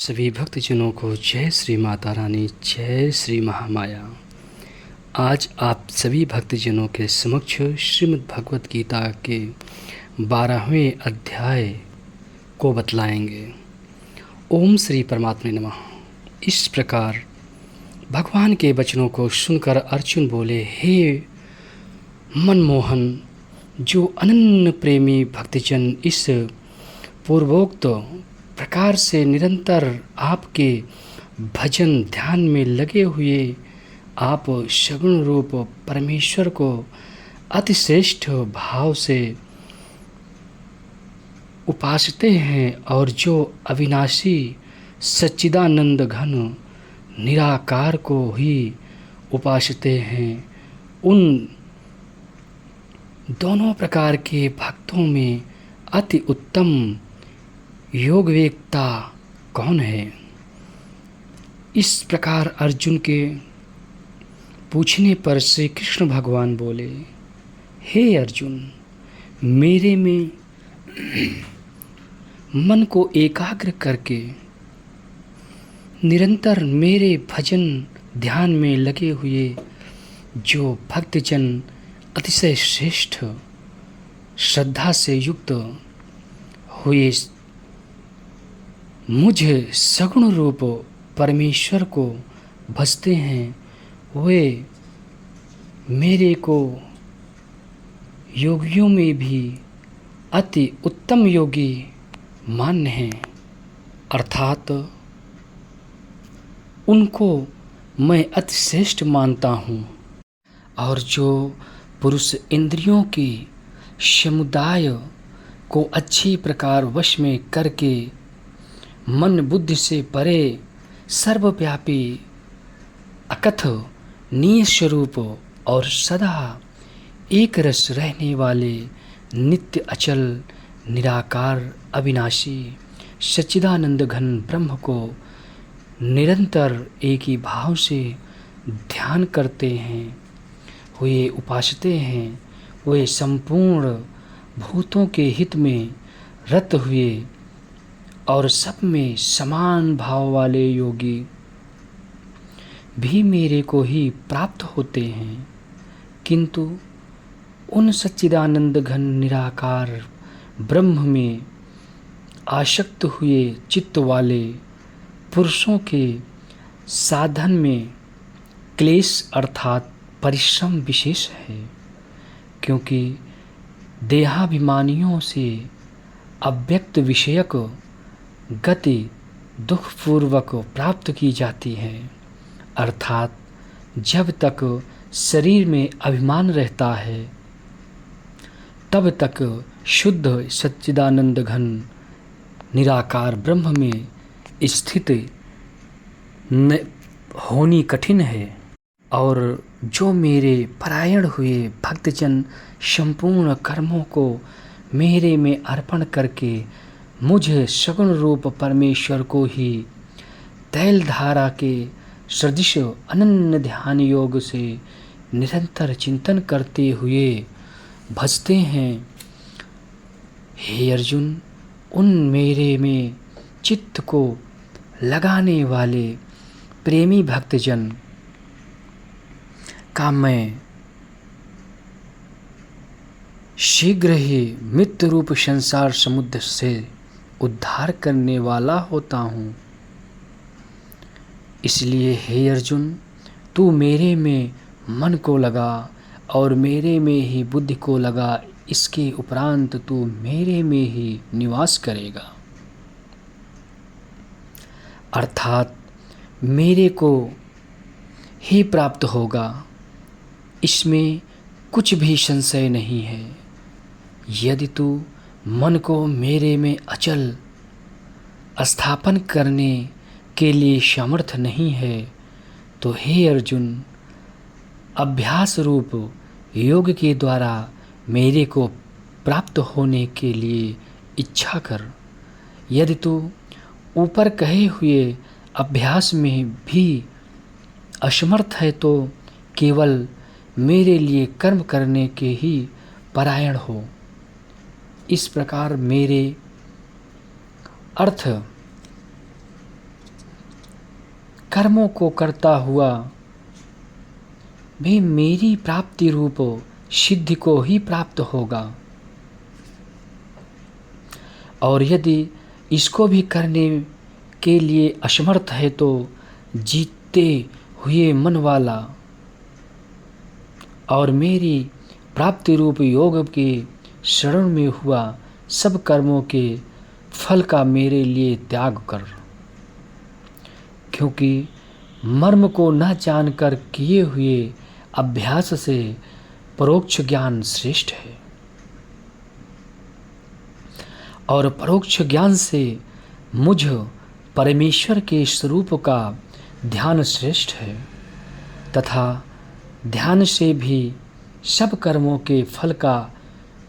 सभी भक्तजनों को जय श्री माता रानी, जय श्री महामाया। आज आप सभी भक्तजनों के समक्ष श्रीमद् भगवत गीता के 12वें अध्याय को बतलाएंगे। ओम श्री परमात्मे नमः। इस प्रकार भगवान के वचनों को सुनकर अर्जुन बोले, हे मनमोहन, जो अनन्य प्रेमी भक्तजन इस पूर्वोक्त प्रकार से निरंतर आपके भजन ध्यान में लगे हुए आप सगुण रूप परमेश्वर को अतिश्रेष्ठ भाव से उपासते हैं और जो अविनाशी सच्चिदानंद घन निराकार को ही उपासते हैं, उन दोनों प्रकार के भक्तों में अति उत्तम योगवेत्ता कौन है? इस प्रकार अर्जुन के पूछने पर श्री कृष्ण भगवान बोले, हे अर्जुन, मेरे में मन को एकाग्र करके निरंतर मेरे भजन ध्यान में लगे हुए जो भक्तजन अतिशय श्रेष्ठ श्रद्धा से युक्त हुए मुझ सगुण रूप परमेश्वर को भजते हैं, वे मेरे को योगियों में भी अति उत्तम योगी मान्य हैं। अर्थात उनको मैं अति श्रेष्ठ मानता हूँ। और जो पुरुष इंद्रियों के समुदाय को अच्छी प्रकार वश में करके मन बुद्धि से परे सर्वव्यापी अकथ निज स्वरूप और सदा एक रस रहने वाले नित्य अचल निराकार अविनाशी सच्चिदानंद घन ब्रह्म को निरंतर एक ही भाव से ध्यान करते हैं, वे उपासते हैं, वे संपूर्ण भूतों के हित में रत हुए और सब में समान भाव वाले योगी भी मेरे को ही प्राप्त होते हैं। किंतु उन सच्चिदानंद घन निराकार ब्रह्म में आसक्त हुए चित्त वाले पुरुषों के साधन में क्लेश अर्थात परिश्रम विशेष है, क्योंकि देहाभिमानियों से अव्यक्त विषयक गति दुखपूर्वक प्राप्त की जाती है। अर्थात जब तक शरीर में अभिमान रहता है तब तक शुद्ध सच्चिदानंद घन निराकार ब्रह्म में स्थित होनी कठिन है। और जो मेरे परायण हुए भक्तजन संपूर्ण कर्मों को मेरे में अर्पण करके मुझे सगुण रूप परमेश्वर को ही तैल धारा के सदृश अनन्य ध्यान योग से निरंतर चिंतन करते हुए भजते हैं, हे अर्जुन, उन मेरे में चित्त को लगाने वाले प्रेमी भक्तजन का मैं शीघ्र ही मृत्यु रूप संसार समुद्र से उद्धार करने वाला होता हूँ। इसलिए हे अर्जुन, तू मेरे में मन को लगा और मेरे में ही बुद्धि को लगा, इसके उपरांत तू मेरे में ही निवास करेगा। अर्थात मेरे को ही प्राप्त होगा, इसमें कुछ भी संशय नहीं है। यदि तू मन को मेरे में अचल स्थापन करने के लिए समर्थ नहीं है तो हे अर्जुन, अभ्यास रूप योग के द्वारा मेरे को प्राप्त होने के लिए इच्छा कर। यदि तू ऊपर कहे हुए अभ्यास में भी असमर्थ है तो केवल मेरे लिए कर्म करने के ही परायण हो। इस प्रकार मेरे अर्थ कर्मों को करता हुआ भी मेरी प्राप्ति रूप सिद्धि को ही प्राप्त होगा। और यदि इसको भी करने के लिए असमर्थ है तो जीते हुए मन वाला और मेरी प्राप्ति रूप योग के शरण में हुआ सब कर्मों के फल का मेरे लिए त्याग कर, क्योंकि मर्म को न जानकर किए हुए अभ्यास से परोक्ष ज्ञान श्रेष्ठ है और परोक्ष ज्ञान से मुझ परमेश्वर के स्वरूप का ध्यान श्रेष्ठ है तथा ध्यान से भी सब कर्मों के फल का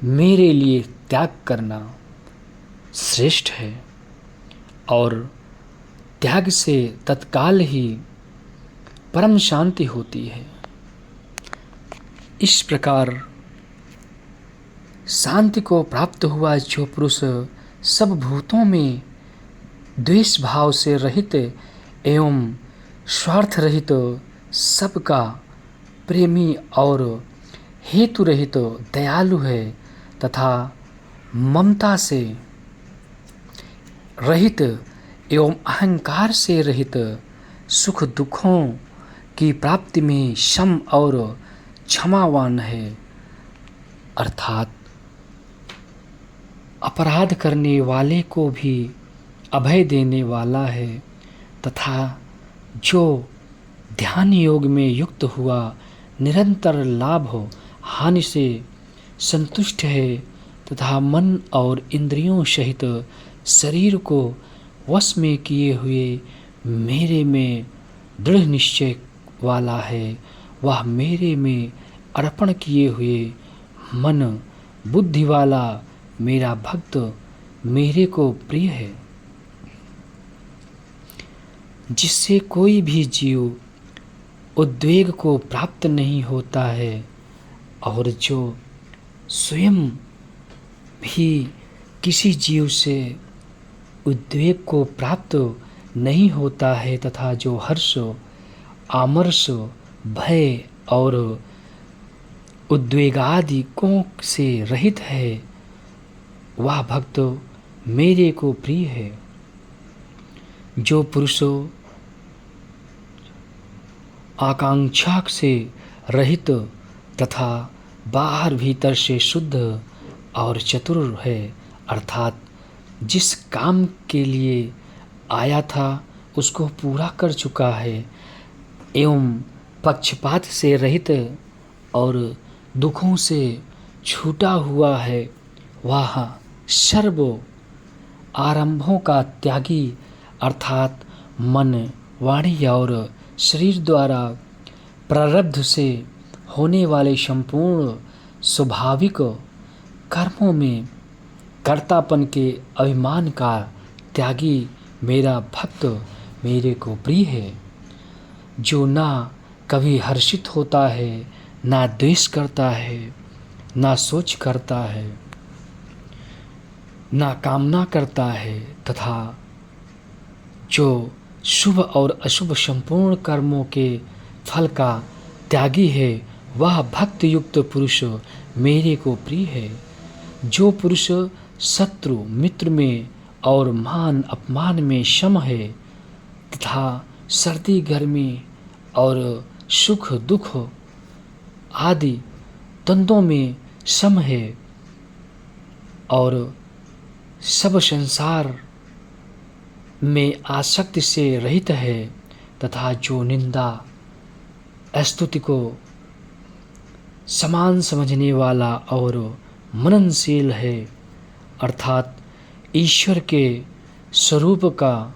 मेरे लिए त्याग करना श्रेष्ठ है और त्याग से तत्काल ही परम शांति होती है। इस प्रकार शांति को प्राप्त हुआ जो पुरुष सब भूतों में द्वेष भाव से रहित एवं स्वार्थ रहित सबका प्रेमी और हेतु रहित दयालु है तथा ममता से रहित एवं अहंकार से रहित सुख दुखों की प्राप्ति में सम और क्षमावान है, अर्थात अपराध करने वाले को भी अभय देने वाला है तथा जो ध्यान योग में युक्त हुआ निरंतर लाभ हानि से संतुष्ट है तथा मन और इंद्रियों सहित शरीर को वश में किए हुए मेरे में दृढ़ निश्चय वाला है, वह मेरे में अर्पण किए हुए मन बुद्धि वाला मेरा भक्त मेरे को प्रिय है। जिससे कोई भी जीव उद्वेग को प्राप्त नहीं होता है और जो स्वयं भी किसी जीव से उद्वेग को प्राप्त नहीं होता है तथा जो हर्ष आमर्ष भय और उद्वेगादिकों से रहित है, वह भक्त मेरे को प्रिय है। जो पुरुष आकांक्षा से रहित तथा बाहर भीतर से शुद्ध और चतुर है, अर्थात जिस काम के लिए आया था उसको पूरा कर चुका है एवं पक्षपात से रहित और दुखों से छूटा हुआ है, वह सर्व आरंभों का त्यागी अर्थात मन वाणी और शरीर द्वारा प्रारब्ध से होने वाले संपूर्ण स्वाभाविक कर्मों में कर्तापन के अभिमान का त्यागी मेरा भक्त मेरे को प्रिय है। जो ना कभी हर्षित होता है, ना द्वेष करता है, ना सोच करता है, ना कामना करता है तथा जो शुभ और अशुभ संपूर्ण कर्मों के फल का त्यागी है, वह भक्त युक्त पुरुष मेरे को प्रिय है। जो पुरुष शत्रु मित्र में और मान अपमान में सम है तथा सर्दी गर्मी और सुख दुख आदि द्वंद्वों में सम है और सब संसार में आसक्ति से रहित है तथा जो निंदा स्तुति को समान समझने वाला और मननशील है, अर्थात ईश्वर के स्वरूप का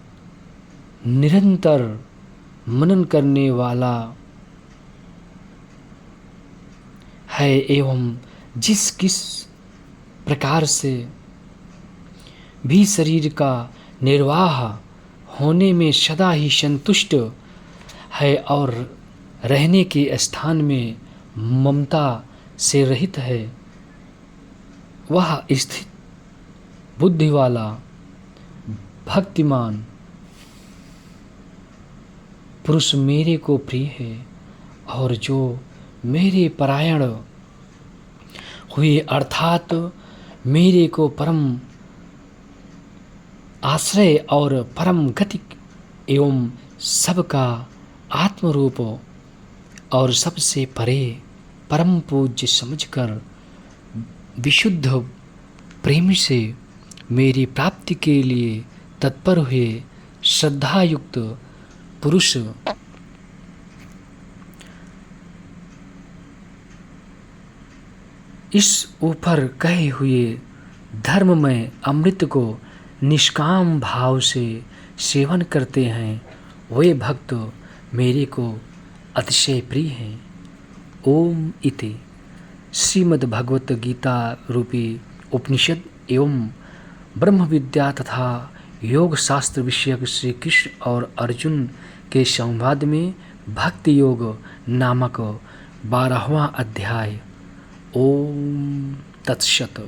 निरंतर मनन करने वाला है एवं जिस किस प्रकार से भी शरीर का निर्वाह होने में सदा ही संतुष्ट है और रहने के स्थान में ममता से रहित है, वह स्थित बुद्धि वाला भक्तिमान पुरुष मेरे को प्रिय है और जो मेरे परायण हुए अर्थात मेरे को परम आश्रय और परम गति एवं सबका आत्मरूप और सबसे परे परम पूज्य समझकर विशुद्ध प्रेम से मेरी प्राप्ति के लिए तत्पर हुए श्रद्धायुक्त पुरुष इस ऊपर कहे हुए धर्ममय अमृत को निष्काम भाव से सेवन करते हैं, वे भक्त मेरे को अतिशय प्रिय हैं। ओम इति श्रीमद् भगवत गीता रूपी उपनिषद एवं ब्रह्म विद्या तथा योग शास्त्र विषयक श्री कृष्ण और अर्जुन के संवाद में भक्ति योग नामक 12वां अध्याय। ओम तत्सत।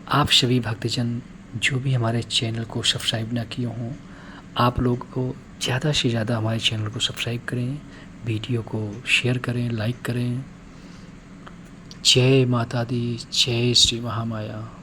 आप सभी भक्तजन जो भी हमारे चैनल को सब्सक्राइब ना किए हों, आप लोग को ज़्यादा से ज़्यादा हमारे चैनल को सब्सक्राइब करें, वीडियो को शेयर करें, लाइक करें। जय माता दी, जय श्री महामाया।